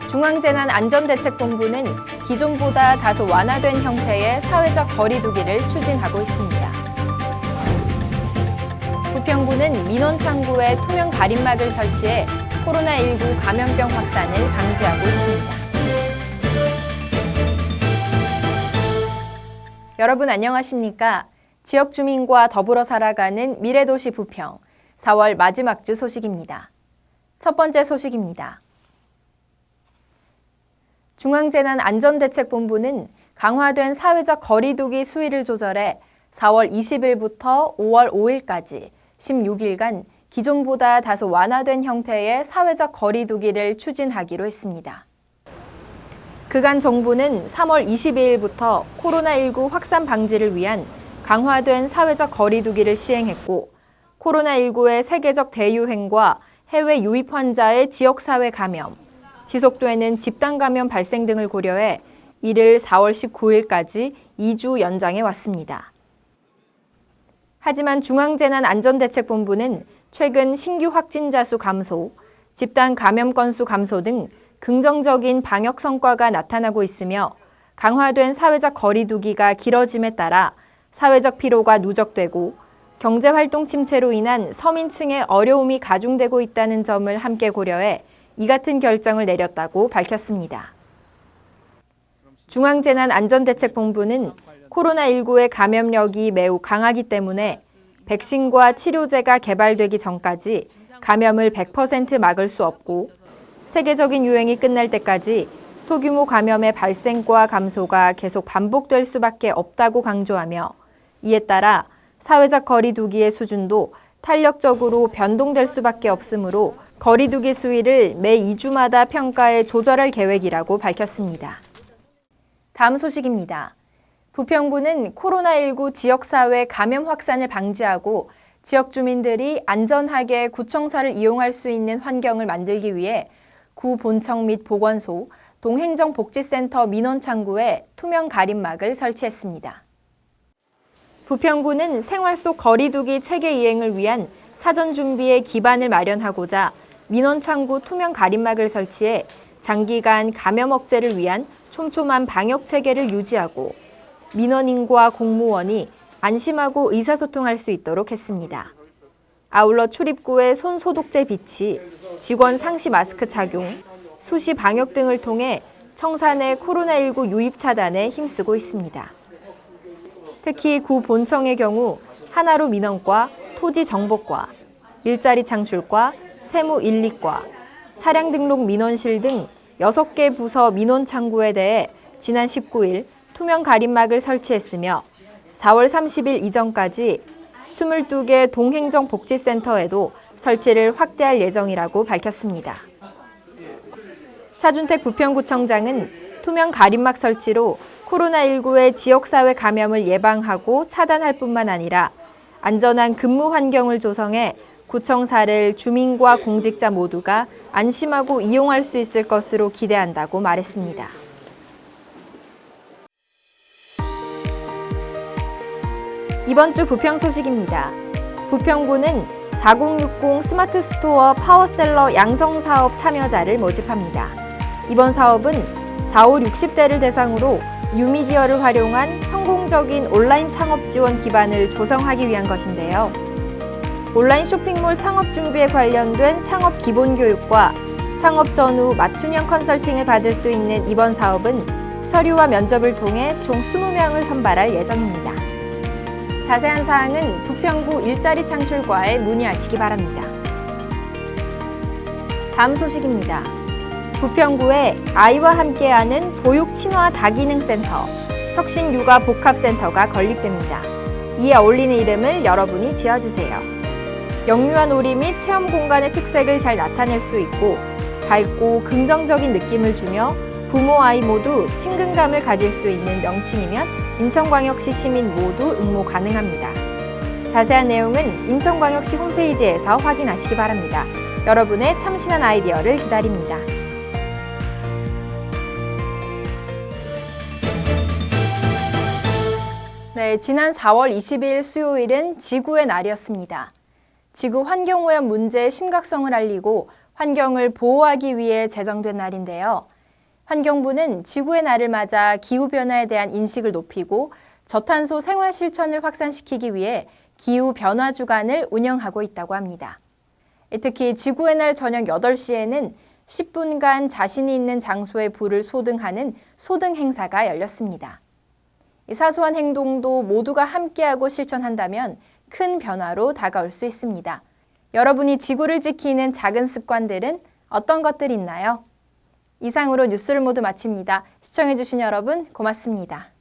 중앙재난안전대책본부는 기존보다 다소 완화된 형태의 사회적 거리 두기를 추진하고 있습니다. 부평구는 민원창구에 투명 가림막을 설치해 코로나19 감염병 확산을 방지하고 있습니다. 여러분 안녕하십니까? 지역 주민과 더불어 살아가는 미래도시 부평 4월 마지막 주 소식입니다. 첫 번째 소식입니다. 중앙재난안전대책본부는 강화된 사회적 거리두기 수위를 조절해 4월 20일부터 5월 5일까지 16일간 기존보다 다소 완화된 형태의 사회적 거리두기를 추진하기로 했습니다. 그간 정부는 3월 22일부터 코로나19 확산 방지를 위한 강화된 사회적 거리두기를 시행했고, 코로나19의 세계적 대유행과 해외 유입 환자의 지역사회 감염, 지속되는 집단 감염 발생 등을 고려해 이를 4월 19일까지 2주 연장해 왔습니다. 하지만 중앙재난안전대책본부는 최근 신규 확진자 수 감소, 집단 감염 건수 감소 등 긍정적인 방역 성과가 나타나고 있으며 강화된 사회적 거리두기가 길어짐에 따라 사회적 피로가 누적되고 경제활동 침체로 인한 서민층의 어려움이 가중되고 있다는 점을 함께 고려해 이 같은 결정을 내렸다고 밝혔습니다. 중앙재난안전대책본부는 코로나19의 감염력이 매우 강하기 때문에 백신과 치료제가 개발되기 전까지 감염을 100% 막을 수 없고 세계적인 유행이 끝날 때까지 소규모 감염의 발생과 감소가 계속 반복될 수밖에 없다고 강조하며 이에 따라 사회적 거리 두기의 수준도 탄력적으로 변동될 수밖에 없으므로 거리 두기 수위를 매 2주마다 평가해 조절할 계획이라고 밝혔습니다. 다음 소식입니다. 부평구는 코로나19 지역사회 감염 확산을 방지하고 지역 주민들이 안전하게 구청사를 이용할 수 있는 환경을 만들기 위해 구 본청 및 보건소, 동행정복지센터 민원창구에 투명 가림막을 설치했습니다. 부평구는 생활 속 거리두기 체계 이행을 위한 사전 준비의 기반을 마련하고자 민원창구 투명 가림막을 설치해 장기간 감염 억제를 위한 촘촘한 방역 체계를 유지하고 민원인과 공무원이 안심하고 의사소통할 수 있도록 했습니다. 아울러 출입구에 손 소독제 비치, 직원 상시 마스크 착용, 수시 방역 등을 통해 청사 내 코로나19 유입 차단에 힘쓰고 있습니다. 특히 구 본청의 경우 하나로 민원과, 토지 정보과, 일자리 창출과, 세무 인리과, 차량 등록 민원실 등 6개 부서 민원 창구에 대해 지난 19일 투명 가림막을 설치했으며 4월 30일 이전까지 22개 동행정복지센터에도 설치를 확대할 예정이라고 밝혔습니다. 차준택 부평구청장은 투명 가림막 설치로 코로나19의 지역사회 감염을 예방하고 차단할 뿐만 아니라 안전한 근무 환경을 조성해 구청사를 주민과 공직자 모두가 안심하고 이용할 수 있을 것으로 기대한다고 말했습니다. 이번 주 부평 소식입니다. 부평구는 4060 스마트 스토어 파워셀러 양성사업 참여자를 모집합니다. 이번 사업은 4, 5, 60대를 대상으로 뉴미디어를 활용한 성공적인 온라인 창업 지원 기반을 조성하기 위한 것인데요. 온라인 쇼핑몰 창업 준비에 관련된 창업 기본 교육과 창업 전후 맞춤형 컨설팅을 받을 수 있는 이번 사업은 서류와 면접을 통해 총 20명을 선발할 예정입니다. 자세한 사항은 부평구 일자리 창출과에 문의하시기 바랍니다. 다음 소식입니다. 부평구에 아이와 함께하는 보육 친화 다기능 센터, 혁신 육아 복합센터가 건립됩니다. 이에 어울리는 이름을 여러분이 지어주세요. 영유아 놀이 및 체험 공간의 특색을 잘 나타낼 수 있고 밝고 긍정적인 느낌을 주며 부모 아이 모두 친근감을 가질 수 있는 명칭이면 인천광역시 시민 모두 응모 가능합니다. 자세한 내용은 인천광역시 홈페이지에서 확인하시기 바랍니다. 여러분의 참신한 아이디어를 기다립니다. 네, 지난 4월 22일 수요일은 지구의 날이었습니다. 지구 환경오염 문제의 심각성을 알리고 환경을 보호하기 위해 제정된 날인데요. 환경부는 지구의 날을 맞아 기후변화에 대한 인식을 높이고 저탄소 생활 실천을 확산시키기 위해 기후변화 주간을 운영하고 있다고 합니다. 특히 지구의 날 저녁 8시에는 10분간 자신이 있는 장소에 불을 소등하는 소등 행사가 열렸습니다. 사소한 행동도 모두가 함께하고 실천한다면 큰 변화로 다가올 수 있습니다. 여러분이 지구를 지키는 작은 습관들은 어떤 것들이 있나요? 이상으로 뉴스를 모두 마칩니다. 시청해주신 여러분 고맙습니다.